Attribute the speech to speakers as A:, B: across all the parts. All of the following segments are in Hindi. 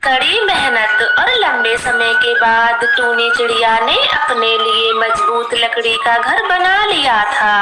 A: कड़ी मेहनत और लंबे समय के बाद टूनी चिड़िया ने अपने लिए मजबूत लकड़ी का घर बना लिया था।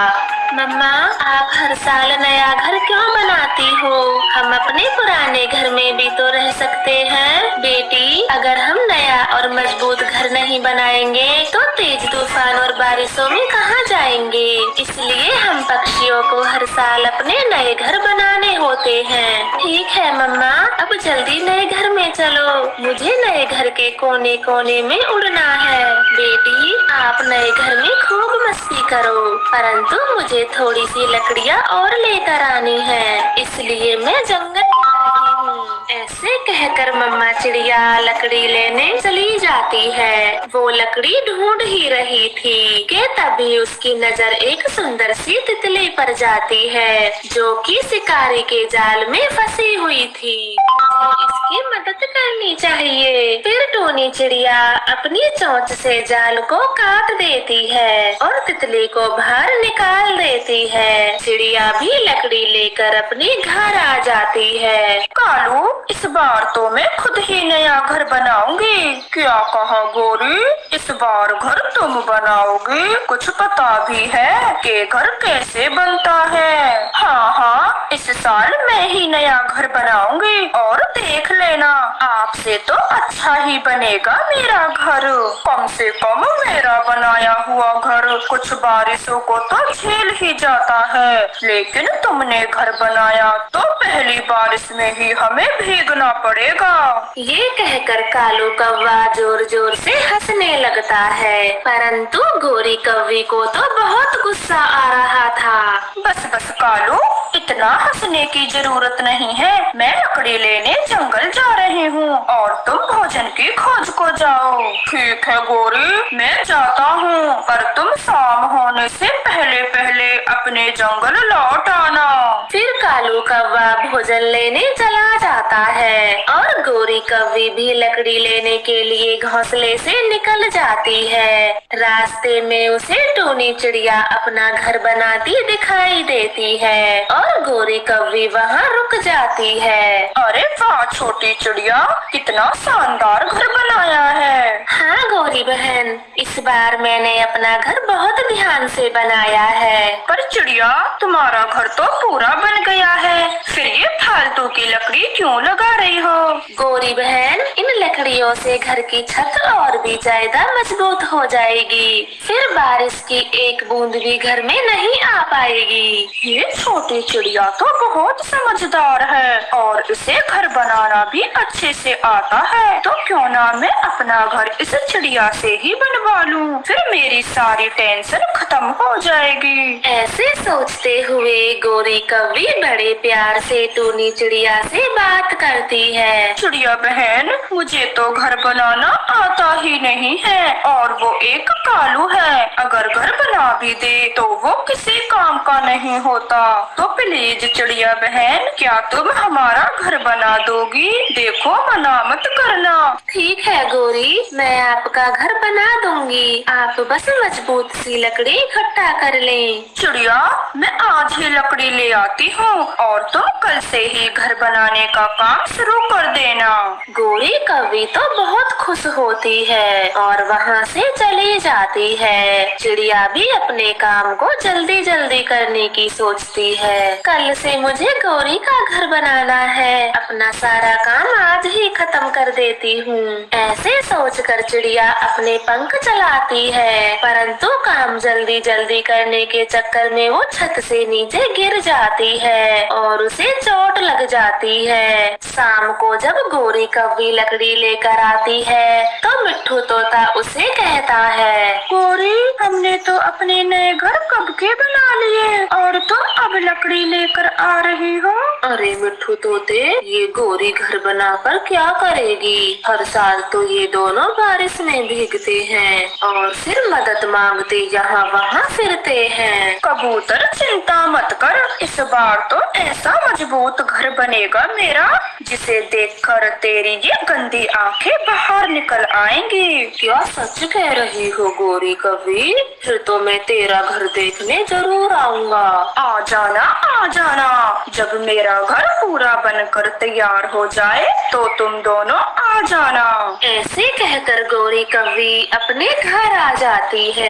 A: मम्मा, आप हर साल नया घर क्यों बनाती हो? हम अपने पुराने घर में भी तो रह सकते हैं। बेटी, अगर हम नया और मजबूत घर नहीं बनाएंगे तो तेज तूफान और बारिशों में कहाँ जाएंगे? इसलिए हम पक्षियों को हर साल अपने नए घर बनाने होते हैं। ठीक है मम्मा, अब जल्दी नए घर में चलो। मुझे नए घर के कोने कोने में उड़ना है। बेटी, आप नए घर में खूब मस्ती करो, परंतु मुझे थोड़ी सी लकड़ियाँ और लेकर आनी है, इसलिए मैं जंगल जा रही हूँ। ऐसे कहकर मम्मा चिड़िया लकड़ी लेने चली जाती है। वो लकड़ी ढूंढ ही रही थी कि तभी उसकी नजर एक सुंदर सी तितली पर जाती है, जो कि शिकारी के जाल में फंसी हुई थी। मुझे इसकी मदद करनी चाहिए। फिर टूनी चिड़िया अपनी चोंच से जाल को काट देती है और तितली को बाहर निकाल देती है। चिड़िया भी लकड़ी लेकर अपने घर आ जाती है।
B: कालू, इस बार तो मैं खुद ही नया घर बनाऊंगी। क्या कहा गोरी? इस बार घर तुम बनाओगी? कुछ पता भी है कि घर कैसे बनता है? हाँ हाँ, इस साल मैं ही नया घर बनाऊंगी और देख लेना, आपसे तो अच्छा ही बनेगा मेरा घर। कम से कम मेरा बनाया हुआ घर कुछ बारिशों को तो झेल ही जाता है, लेकिन तुमने घर बनाया तो पहली बारिश में ही हमें भीगना पड़ेगा।
A: ये कहकर कालू कौवा जोर जोर से हंसने लगता है, परंतु गोरी कौवी को तो बहुत गुस्सा आ रहा था।
B: बस बस कालू, इतना हंसने की जरूरत नहीं है। मैं लकड़ी लेने जंगल जा रही हूँ और तुम भोजन की खोज को जाओ। ठीक है गोरी, मैं जाता हूँ, पर तुम शाम होने से पहले पहले अपने जंगल लौट आना।
A: फिर कालू कौवा भोजन लेने चला जाता है और गोरी कौवी भी लकड़ी लेने के लिए घोंसले से निकल जाती है। रास्ते में उसे टूनी चिड़िया अपना घर बनाती दिखाई देती है और गोरी कौवी वहाँ रुक जाती है।
B: अरे वाह छोटी चिड़िया, कितना शानदार घर बनाया है।
A: हाँ गोरी बहन, इस बार मैंने अपना घर बहुत ध्यान से बनाया है।
B: पर चिड़िया, तुम्हारा घर तो पूरा बन गया है, फिर ये फालतू की लकड़ी क्यों लगा रही हो?
A: गोरी बहन, इन लकड़ियों से घर की छत और भी ज्यादा मजबूत हो जाएगी, फिर बारिश की एक बूंद भी घर में नहीं आ पाएगी।
B: ये छोटी चिड़िया तो बहुत समझदार है और इसे घर बनाना भी अच्छे से आता है, तो क्यों ना मैं अपना घर इस चिड़िया से ही बनवा लूं, फिर मेरी सारी टेंशन खत्म हो जाएगी।
A: ऐसे सोचते हुए गोरी कौवी बड़े प्यार से टूनी चिड़िया से बात करती है।
B: चिड़िया बहन, मुझे तो घर बनाना आता ही नहीं है और वो एक कालू है, अगर घर बना भी दे तो वो किसी काम का नहीं होता। तो प्लीज चिड़िया बहन, क्या तुम हमारा घर बना दोगी? देखो, मना मत करना।
A: ठीक है गोरी, मैं आपका घर बना दूंगी, आप बस मजबूत सी लकड़ी इकट्ठा कर लें।
B: चिड़िया, मैं आज ही लकड़ी ले आती हूँ और तुम कल से ही घर बनाने का काम शुरू कर देना।
A: गोरी कौवी तो बहुत खुश होती है और वहाँ से चली जाती है। चिड़िया भी अपने काम को जल्दी जल्दी करने की सोचती है। कल से मुझे गोरी का घर बनाना है, अपना सारा काम आज ही खत्म कर देती हूँ। ऐसे सोचकर चिड़िया अपने पंख चलाती है, परंतु काम जल्दी जल्दी करने के चक्कर में वो छत से नीचे गिर जाती है और उसे चोट लग जाती है। शाम को जब गोरी कौवी लकड़ी लेकर आती है तो मिट्ठू तोता उसे कहता है,
B: गोरी, हमने तो अपने नए घर कब के बना लिए और तुम अब लकड़ी लेकर आ रही हो?
A: अरे मिट्ठू तोते, ये गोरी घर बनाकर क्या करेगी? हर साल तो ये दोनों बारिश में भीगते हैं और फिर मदद मांगते यहाँ वहाँ फिरते हैं।
B: कबूतर, चिंता मत कर, इस बार तो ऐसा मजबूत घर बनेगा मेरा, जिसे देखकर तेरी ये गंदी जल्दी आंखें बाहर निकल आएंगी।
A: क्या सच कह रही हो गौरी कवि? फिर तो मैं तेरा घर देखने जरूर आऊंगा।
B: आ जाना आ जाना, जब मेरा घर पूरा बनकर तैयार हो जाए तो तुम दोनों आ जाना।
A: ऐसे कहकर गौरी कवि अपने घर आ जाती है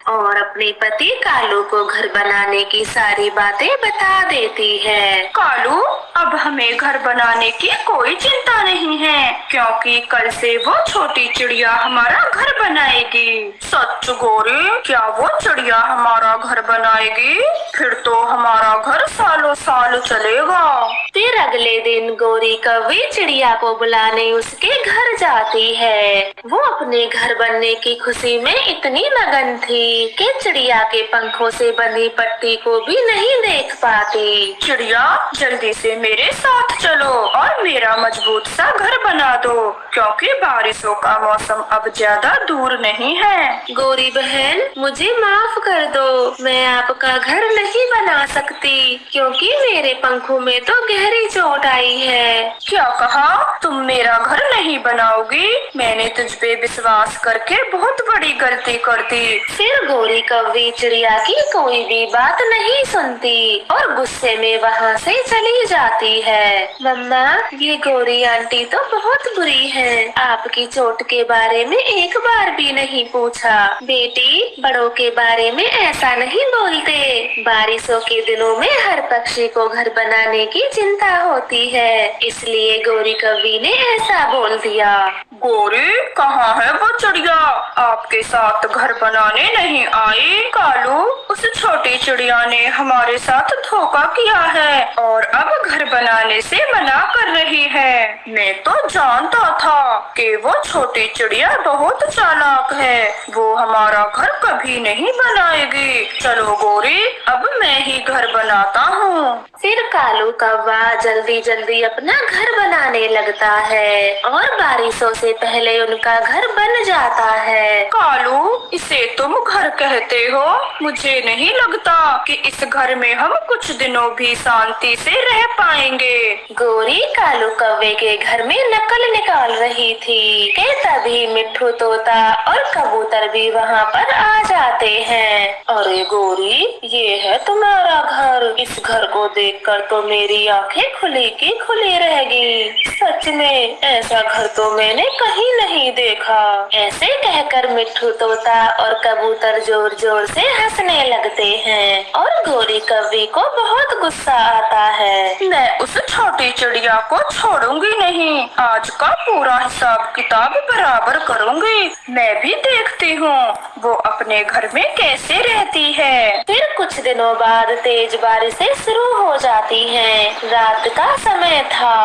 A: और अपने पति कालू को घर बनाने की सारी बातें बता देती है।
B: कालू, अब हमें घर बनाने की कोई चिंता नहीं है, क्योंकि कल से वो छोटी चिड़िया हमारा घर बनाएगी। सच गौरी, क्या वो चिड़िया हमारा घर बनाएगी? फिर तो हमारा घर सालों साल चलेगा।
A: फिर अगले दिन गौरी कवि चिड़िया को बुलाने उसके घर जाती है। वो अपने घर बनने की खुशी में इतनी मगन थी कि चिड़िया के पंखों से बंधी पट्टी को भी नहीं देख पाती।
B: चिड़िया, जल्दी से मेरे साथ चलो और मेरा मजबूत सा घर बना दो, क्योंकि बारिशों का मौसम अब ज्यादा दूर नहीं है।
A: गौरी बहन, मुझे माफ कर दो, मैं आपका घर नहीं बना सकती, क्योंकि मेरे पंखों में तो गहरी चोट आई है।
B: क्या कहा? तुम मेरा घर नहीं बनाओगी? मैंने तुझ पे विश्वास करके बहुत बड़ी गलती कर दी।
A: फिर गौरी कवि चिड़िया की कोई भी बात नहीं सुनती और गुस्से में वहाँ से चली जाती है। मम्मा, ये गौरी आंटी तो बहुत बुरी है, आपकी चोट के बारे में एक बार भी नहीं पूछा। बेटी, बड़ों के बारे में ऐसा नहीं बोलते। बारिशों के दिनों में हर पक्षी को घर बनाने की चिंता होती है, इसलिए गौरी कवि ने ऐसा बोल दिया।
B: गौरी, कहाँ है वो चिड़िया? आपके साथ घर बनाने नहीं आई। कालू, उस छोटी चिड़िया ने हमारे साथ धोखा किया है और अब घर बनाने से मना कर रही है। मैं तो जानता था कि वो छोटी चिड़िया बहुत चालाक है, वो हमारा घर कभी नहीं बनाएगी। चलो गौरी, अब मैं ही घर बनाता हूँ।
A: फिर कालू कौवा जल्दी जल्दी अपना घर बनाने लगता है और बारिशों से पहले उनका घर बन जाता है।
B: कालू, इसे तुम घर कहते हो? मुझे नहीं लगता कि इस घर में हम कुछ दिनों भी शांति से रह पाएंगे।
A: गौरी कालू कौवे के घर में नकल निकाल रही थी कि तभी मिट्ठू तोता और कबूतर भी वहाँ पर आ जाते हैं। अरे गौरी, ये है तुम्हारा घर। इस घर को देखकर तो मेरी आंखें खुली की खुली रह गई। सच में ऐसा घर तो मैंने कहीं नहीं देखा। ऐसे कहकर मिट्ठू तोता और कबूतर जोर जोर से हंसने लगते हैं और गौरी कवि को बहुत गुस्सा आता है।
B: मैं उस छोटी चिड़िया को छोड़ूंगी नहीं, आज का पूरा हिसाब किताब बराबर करूंगी। मैं भी देखती हूँ वो अपने घर में कैसे रहती है।
A: फिर कुछ दिनों बाद तेज बारिशें शुरू हो जाती हैं। रात का समय था,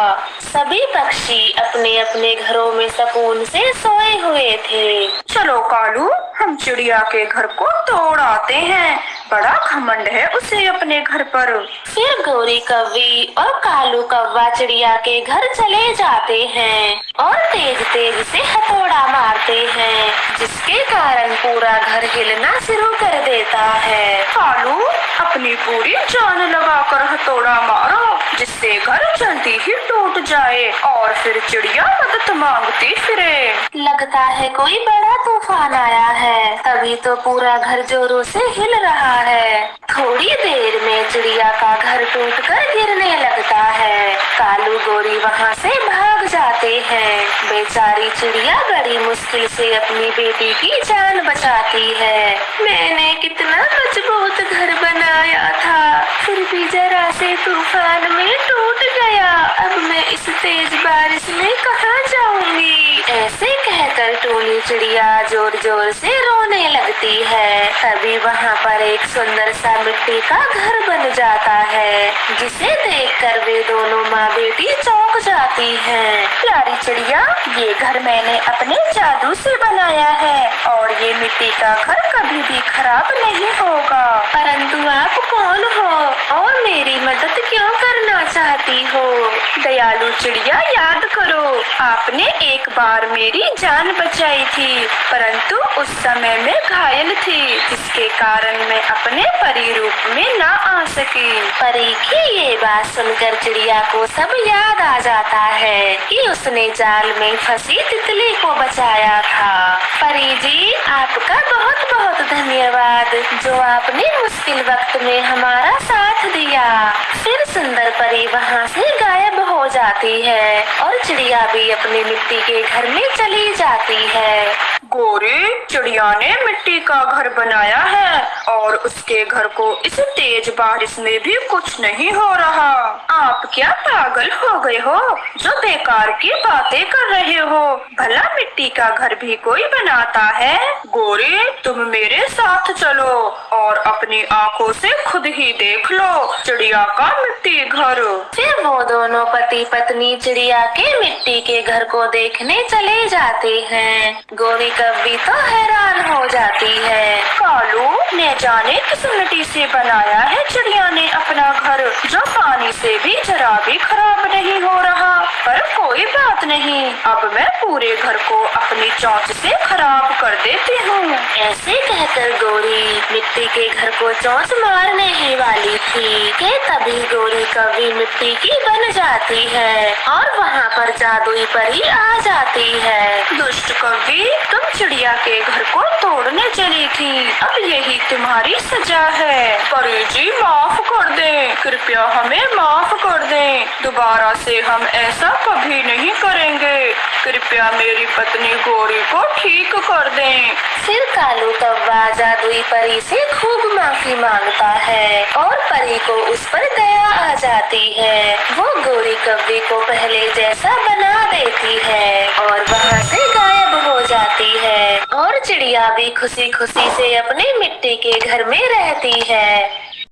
A: सभी पक्षी अपने अपने घरों में सुकून से सोए हुए थे।
B: चलो कालू, हम चिड़िया के घर को तोड़ आते हैं, बड़ा घमंड है उसे अपने घर पर।
A: फिर गौरी कवि और कालू कौवा चिड़िया के घर चले जाते हैं और तेज तेज से हथौड़ा मारते हैं, जिसके कारण पूरा घर हिलना शुरू कर देता है।
B: कालू, अपनी पूरी जान लगाकर हथौड़ा मारो, जिससे घर जल्दी ही टूट जाए और फिर चिड़िया मदद मांगती फिरे।
A: लगता है कोई बड़ा तूफान आया है, तभी तो पूरा घर जोरों से हिल रहा है। थोड़ी देर में चिड़िया का घर टूटकर गिरने लगता है। कालू गौरी वहाँ से भाग जाते हैं। बेचारी चिड़िया बड़ी मुश्किल से अपनी बेटी की जान बचाती है। मैंने कितना मजबूत घर बनाया था, फिर भी जरा से तूफान में टूट गया। अब मैं इस तेज बारिश में कहाँ जाऊंगी? ऐसे कहकर टूनी चिड़िया जोर जोर से रोने लगती है। तभी वहाँ पर एक सुंदर सा मिट्टी का घर बन जाता है, जिसे देखकर वे दोनों माँ बेटी चौंक जाती हैं।
B: प्यारी चिड़िया, ये घर मैंने अपने जादू से बनाया है और ये मिट्टी का घर कभी भी खराब नहीं होगा।
A: परंतु आप कौन हो और मेरी मदद क्यों करना चाहती हो?
B: दयालु चिड़िया, याद करो, आपने एक बार मेरी जान बचाई आई थी, परंतु उस समय मैं घायल थी, जिसके कारण मैं अपने परी रूप में ना आ सकी।
A: परी की ये बात सुनकर चिड़िया को सब याद आ जाता है कि उसने जाल में फंसी तितली को बचाया था। परी जी, आपका बहुत बहुत धन्यवाद, जो आपने मुश्किल वक्त में हमारा साथ दिया। फिर सुंदर परी वहाँ से गायब हो जाती है और चिड़िया भी अपनी मिट्टी के घर में चली जाती है।
B: गोरी, चिड़िया ने मिट्टी का घर बनाया है और उसके घर को इस तेज बारिश में भी कुछ नहीं हो रहा। आप क्या पागल हो गए हो जो बेकार की बातें कर रहे हो? भला मिट्टी का घर भी कोई बनाता है? गोरी, तुम मेरे साथ चलो और अपनी आँखों से खुद ही देख लो चिड़िया का मिट्टी घर।
A: फिर वो दोनों पति पत्नी चिड़िया के मिट्टी के घर को देखने चले जाते हैं। गोरी कव्वी तो हैरान हो जाती है।
B: कालू, न जाने किस मिट्टी से बनाया है चिड़िया ने अपना घर, जो पानी से भी जरा भी खराब नहीं हो रहा। पर कोई बात नहीं, अब मैं पूरे घर को अपनी चोंच से खराब कर देती हूँ।
A: ऐसे कहकर गोरी मिट्टी के घर को चोंच मारने ही वाली थी कि तभी गोरी कव्वी मिट्टी की बन जाती है और वहाँ पर जादुई परी आ जाती है।
B: दुष्ट कव्वी, तुम चिड़िया के घर को तोड़ने चली थी, अब यही तुम्हारी सजा है। परी जी, माफ कर दें, कृपया हमें माफ कर दें, दोबारा से हम ऐसा कभी नहीं करेंगे। कृपया मेरी पत्नी गोरी को ठीक कर दें।
A: फिर कालू कौवा जादुई परी से खूब माफी मांगता है और परी को उस पर दया आ जाती है। वो गोरी कव्वी को पहले जैसा बना देती है और वहाँ से गायब हो जाती है और चिड़िया भी खुशी खुशी से अपने मिट्टी के घर में रहती है।